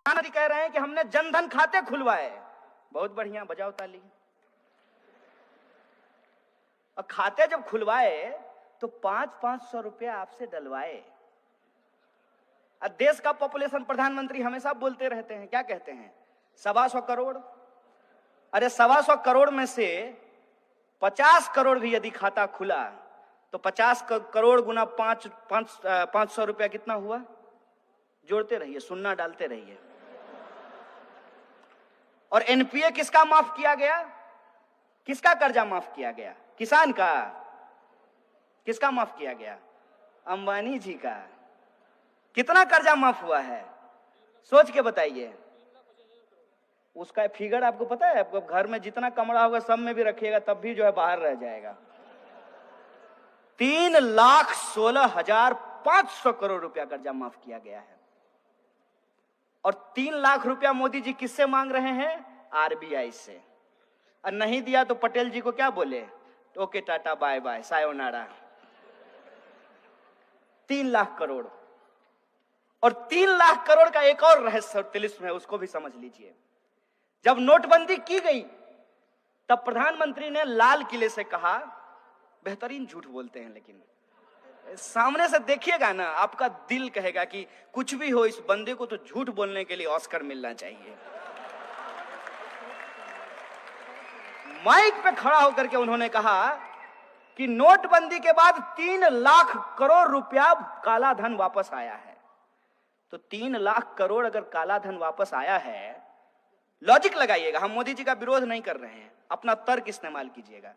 प्रधानमंत्री कह रहे हैं कि हमने जनधन खाते खुलवाए, बहुत बढ़िया, बजाओ ताली। और खाते जब खुलवाए तो 500 रुपया आपसे डलवाए। देश का पॉपुलेशन प्रधानमंत्री हमेशा बोलते रहते हैं, क्या कहते हैं, 125 करोड़। अरे 125 करोड़ में से 50 करोड़ भी यदि खाता खुला तो 50 करोड़ गुना 500 रुपया कितना हुआ? जोड़ते रहिए, सुन्ना डालते रहिए। और एनपीए किसका माफ किया गया? किसका कर्जा माफ किया गया? किसान का। किसका माफ किया गया? अंबानी जी का। कितना कर्जा माफ हुआ है सोच के बताइए। उसका फिगर आपको पता है? आपको घर में जितना कमरा होगा सब में भी रखिएगा तब भी जो है बाहर रह जाएगा। 3,16,500 करोड़ रुपया कर्जा माफ किया गया है। और 3 लाख रुपया मोदी जी किससे मांग रहे हैं? आरबीआई से। और नहीं दिया तो पटेल जी को क्या बोले? Okay tata bye bye sayonara. 3 lakh crore. और 3 लाख करोड़ का एक और रहस्य तिलिस्म है, उसको भी समझ लीजिए। जब नोटबंदी की गई तब प्रधानमंत्री ने लाल किले से कहा, बेहतरीन झूठ बोलते हैं लेकिन सामने से देखिएगा ना आपका दिल कहेगा कि कुछ भी हो इस बंदे को तो झूठ बोलने के लिए ऑस्कर मिलना चाहिए। माइक पे खड़ा होकर के उन्होंने कहा कि नोटबंदी के बाद 3 लाख करोड़ रुपया काला धन वापस आया है। तो 3 लाख करोड़ अगर काला धन वापस आया है, लॉजिक लगाइएगा, हम मोदी जी का विरोध नहीं कर रहे हैं, अपना तर्क इस्तेमाल कीजिएगा।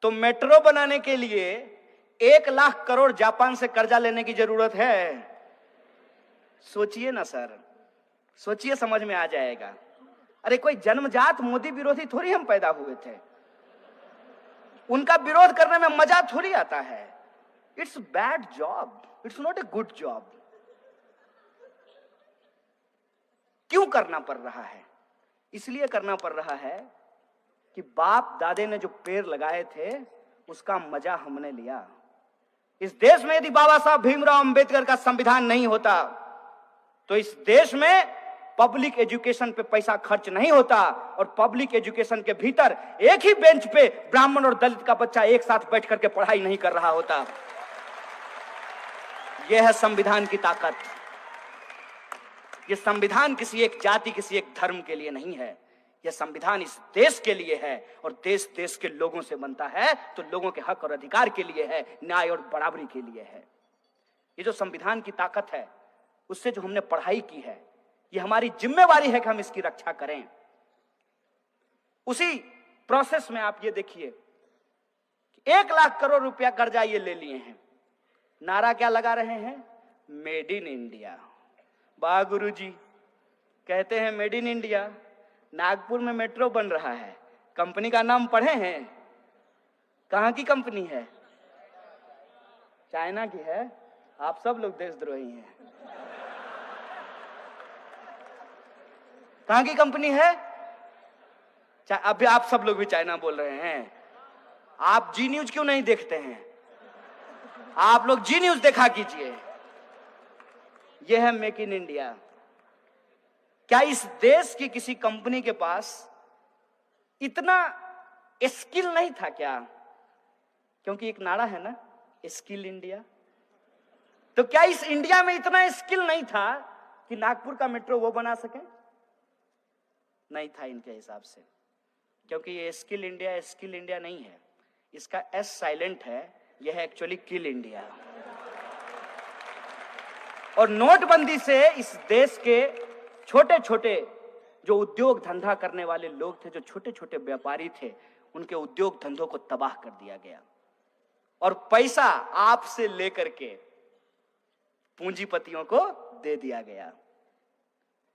तो मेट्रो बनाने के लिए 1 लाख करोड़ जापान से कर्जा लेने की जरूरत है? सोचिए ना सर, सोचिए, समझ में आ जाएगा। अरे कोई जन्मजात मोदी विरोधी थोड़ी हम पैदा हुए थे, उनका विरोध करने में मजा थोड़ी आता है। It's bad job, it's not a good job. क्यों करना पड़ रहा है? इसलिए करना पड़ रहा है कि बाप दादे ने जो पेड़ लगाए थे उसका मजा हमने लिया। इस देश में यदि बाबा साहब भीमराव अंबेडकर का संविधान नहीं होता तो इस देश में पब्लिक एजुकेशन पे पैसा खर्च नहीं होता और पब्लिक एजुकेशन के भीतर एक ही बेंच पे ब्राह्मण और दलित का बच्चा एक साथ बैठ करके पढ़ाई नहीं कर रहा होता। यह है संविधान की ताकत। यह संविधान किसी एक जाति, किसी एक धर्म के लिए नहीं है, यह संविधान इस देश के लिए है और देश देश के लोगों से बनता है तो लोगों के हक और अधिकार के लिए है, न्याय और बराबरी के लिए है। ये जो संविधान की ताकत है उससे जो हमने पढ़ाई की है, ये हमारी जिम्मेवारी है कि हम इसकी रक्षा करें। उसी प्रोसेस में आप ये देखिए, 1 लाख करोड़ रुपया कर्जा ये ले लिए हैं, नारा क्या लगा रहे हैं? Made in India. वाह गुरुजी, कहते हैं मेड इन इंडिया। नागपुर में मेट्रो बन रहा है, कंपनी का नाम पढ़े हैं? कहां की कंपनी है? चाइना की है। आप सब लोग देशद्रोही हैं। कहां की कंपनी है? अभी आप सब लोग भी चाइना बोल रहे हैं। आप जी न्यूज क्यों नहीं देखते हैं? आप लोग जी न्यूज देखा कीजिए। यह है मेक इन इंडिया। क्या इस देश की किसी कंपनी के पास इतना स्किल नहीं था क्या? क्योंकि एक नारा है ना, स्किल इंडिया। तो क्या इस इंडिया में इतना स्किल नहीं था कि नागपुर का मेट्रो वो बना सके? नहीं था इनके हिसाब से, क्योंकि ये स्किल इंडिया नहीं है, इसका एस साइलेंट है, यह है एक्चुअली किल इंडिया। और नोटबंदी से इस देश के छोटे छोटे जो उद्योग धंधा करने वाले लोग थे, जो छोटे छोटे व्यापारी थे, उनके उद्योग धंधों को तबाह कर दिया गया और पैसा आपसे लेकर के पूंजीपतियों को दे दिया गया।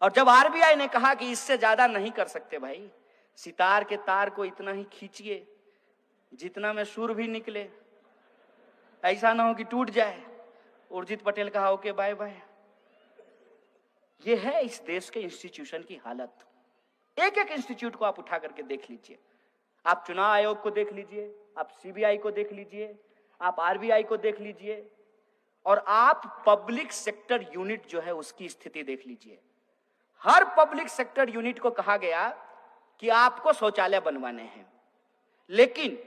और जब आरबीआई ने कहा कि इससे ज्यादा नहीं कर सकते भाई, सितार के तार को इतना ही खींचिए जितना में सुर भी निकले, ऐसा ना हो कि टूट जाए। उर्जित पटेल कहा ओके बाय बाय। ये है इस देश के इंस्टीट्यूशन की हालत। एक एक इंस्टीट्यूट को आप उठा करके देख लीजिए, आप चुनाव आयोग को देख लीजिए, आप सीबीआई को देख लीजिए, आप आरबीआई को देख लीजिए, और आप पब्लिक सेक्टर यूनिट जो है उसकी स्थिति देख लीजिए। हर पब्लिक सेक्टर यूनिट को कहा गया कि आपको शौचालय बनवाने हैं, लेकिन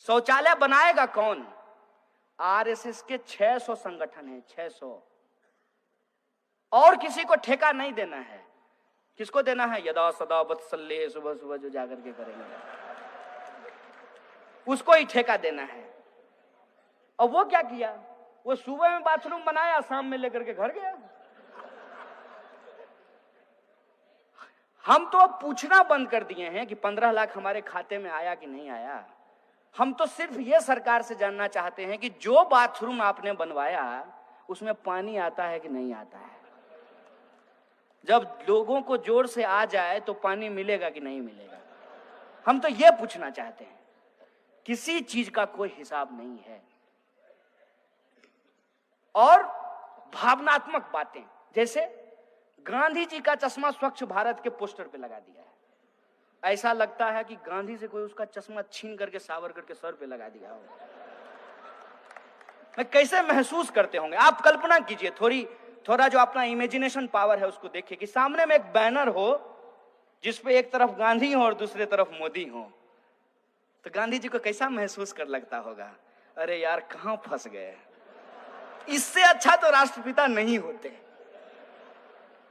शौचालय बनाएगा कौन? आरएसएस के 600 संगठन हैं, 600, और किसी को ठेका नहीं देना है। किसको देना है? यदा सदा वत्सल्य, सुबह सुबह जो जाकर के करेंगे उसको ही ठेका देना है। और वो क्या किया? वो सुबह में बाथरूम बनाया, शाम में लेकर के घर गया। हम तो अब पूछना बंद कर दिए हैं कि 15 लाख हमारे खाते में आया कि नहीं आया। हम तो सिर्फ ये सरकार से जानना चाहते हैं कि जो बाथरूम आपने बनवाया उसमें पानी आता है कि नहीं आता है। जब लोगों को जोर से आ जाए तो पानी मिलेगा कि नहीं मिलेगा। हम तो ये पूछना चाहते हैं। किसी चीज का कोई हिसाब नहीं है। और भावनात्मक बातें, जैसे गांधी जी का चश्मा स्वच्छ भारत के पोस्टर पे लगा दिया है। ऐसा लगता है कि गांधी से कोई उसका चश्मा छीन करके सावरकर के सर पे लगा दिया हो। मैं कैसे महसूस करते होंगे आप कल्पना कीजिए। थोड़ा जो अपना इमेजिनेशन पावर है उसको देखिए कि सामने में एक बैनर हो जिसपे एक तरफ गांधी हो और दूसरे तरफ मोदी हो, तो गांधी जी को कैसा महसूस कर लगता होगा? अरे यार कहां फंस गए। इससे अच्छा तो राष्ट्रपिता नहीं होते।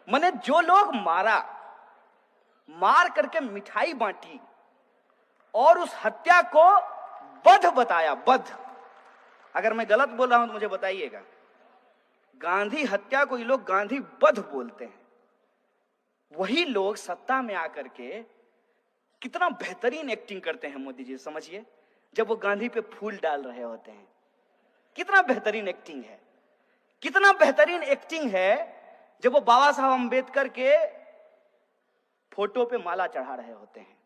मने जो लोग मार करके मिठाई बांटी और उस हत्या को वध बताया, वध। अगर मैं गलत बोल रहा हूं तो मुझे बताइएगा। गांधी हत्या को ये लोग गांधी वध बोलते हैं। वही लोग सत्ता में आकर के कितना बेहतरीन एक्टिंग करते हैं मोदी जी, समझिए। जब वो गांधी पे फूल डाल रहे होते हैं, कितना बेहतरीन एक्टिंग है। कितना बेहतरीन एक्टिंग है जब वो बाबा साहब अंबेडकर के फोटो पे माला चढ़ा रहे होते हैं।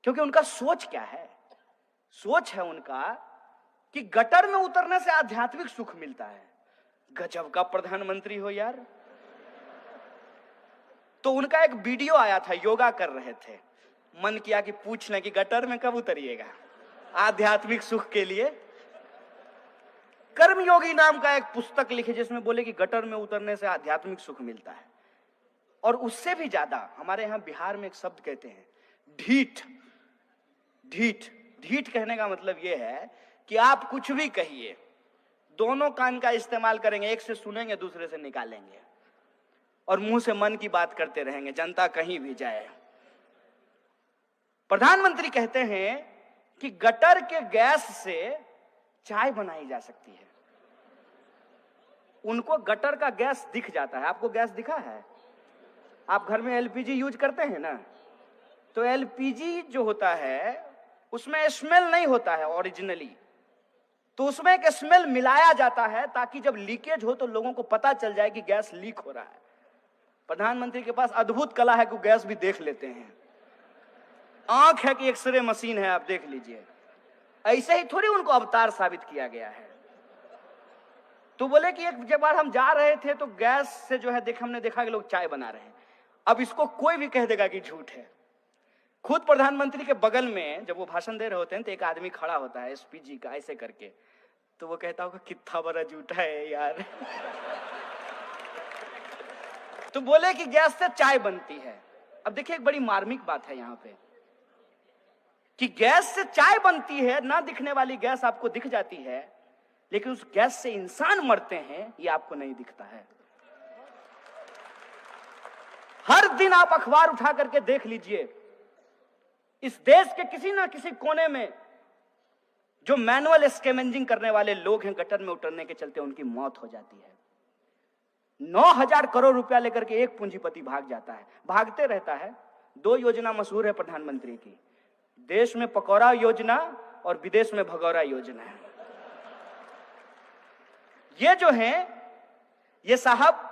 क्योंकि उनका सोच क्या है? सोच है उनका कि गटर में उतरने से आध्यात्मिक सुख मिलता है। गजब का प्रधानमंत्री हो यार। तो उनका एक वीडियो आया था, योगा कर रहे थे। मन किया कि पूछ लें कि गटर में कब उतरिएगा आध्यात्मिक सुख के लिए। कर्मयोगी नाम का एक पुस्तक लिखे जिसमें बोले कि गटर में उतरने से आध्यात्मिक सुख मिलता है। और उससे भी ज्यादा हमारे यहां बिहार में एक शब्द कहते हैं, ढीठ। ढीठ ढीठ कहने का मतलब यह है कि आप कुछ भी कहिए, दोनों कान का इस्तेमाल करेंगे, एक से सुनेंगे दूसरे से निकालेंगे और मुंह से मन की बात करते रहेंगे, जनता कहीं भी जाए। प्रधानमंत्री कहते हैं कि गटर के गैस से चाय बनाई जा सकती है। उनको गटर का गैस दिख जाता है। आपको गैस दिखा है? आप घर में एलपीजी यूज करते हैं ना, तो एलपीजी जो होता है उसमें स्मेल नहीं होता है ओरिजिनली, तो उसमें एक स्मेल मिलाया जाता है ताकि जब लीकेज हो तो लोगों को पता चल जाए कि गैस लीक हो रहा है। प्रधानमंत्री के पास अद्भुत कला है कि गैस भी देख लेते हैं। आंख है कि एक्सरे मशीन है, आप देख लीजिए। ऐसे ही थोड़ी उनको अवतार साबित किया गया है। तो बोले कि एक बार हम जा रहे थे तो गैस से जो है हमने देखा कि लोग चाय बना रहे हैं। अब इसको कोई भी कह देगा कि झूठ है। खुद प्रधानमंत्री के बगल में जब वो भाषण दे रहे होते हैं तो एक आदमी खड़ा होता है एसपीजी का, ऐसे करके, तो वो कहता होगा कितना बड़ा झूठा है यार। तो बोले कि गैस से चाय बनती है। अब देखिए एक बड़ी मार्मिक बात है यहाँ पे कि गैस से चाय बनती है, ना दिखने वाली गैस आपको दिख जाती है, लेकिन उस गैस से इंसान मरते हैं ये आपको नहीं दिखता है। हर दिन आप अखबार उठा करके देख लीजिए, इस देश के किसी ना किसी कोने में जो मैनुअल स्कैवेंजिंग करने वाले लोग हैं, गटर में उतरने के चलते उनकी मौत हो जाती है। 9,000 करोड़ रुपया लेकर के एक पूंजीपति भाग जाता है, भागते रहता है। 2 योजना मशहूर है प्रधानमंत्री की, देश में पकौड़ा योजना और विदेश में भगौरा योजना है। ये जो है ये साहब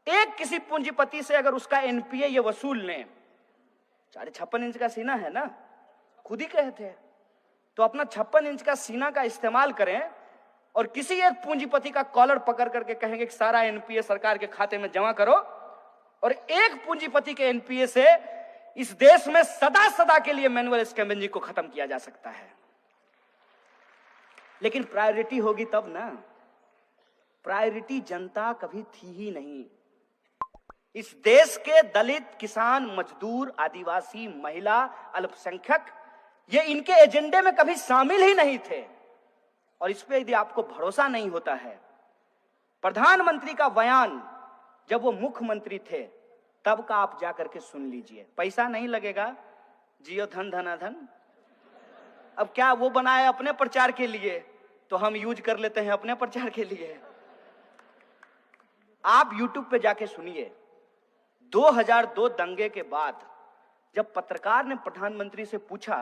एक किसी पूंजीपति से अगर उसका एनपीए ये वसूल लें, 56 इंच का सीना है ना, खुद ही कहे थे, तो अपना 56 इंच का सीना का इस्तेमाल करें और किसी एक पूंजीपति का कॉलर पकड़ करके कहेंगे कि सारा एनपीए सरकार के खाते में जमा करो, और एक पूंजीपति के एनपीए से इस देश में सदा सदा के लिए मैनुअल स्कैवेंजिंग को खत्म किया जा सकता है। लेकिन प्रायोरिटी होगी तब ना। प्रायोरिटी जनता कभी थी ही नहीं। इस देश के दलित, किसान, मजदूर, आदिवासी, महिला, अल्पसंख्यक, ये इनके एजेंडे में कभी शामिल ही नहीं थे। और इस पे यदि आपको भरोसा नहीं होता है, प्रधानमंत्री का बयान जब वो मुख्यमंत्री थे तब का आप जाकर के सुन लीजिए। पैसा नहीं लगेगा, जियो धन धना धन। अब क्या वो बनाए अपने प्रचार के लिए, तो हम यूज कर लेते हैं अपने प्रचार के लिए। आप YouTube पे जाके सुनिए। 2002 दंगे के बाद जब पत्रकार ने प्रधानमंत्री से पूछा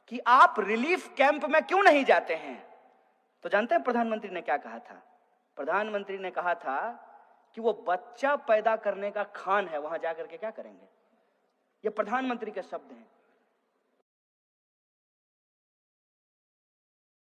कि आप रिलीफ कैंप में क्यों नहीं जाते हैं, तो जानते हैं प्रधानमंत्री ने क्या कहा था? प्रधानमंत्री ने कहा था कि वो बच्चा पैदा करने का खान है, वहां जाकर के क्या करेंगे। ये प्रधानमंत्री के शब्द हैं।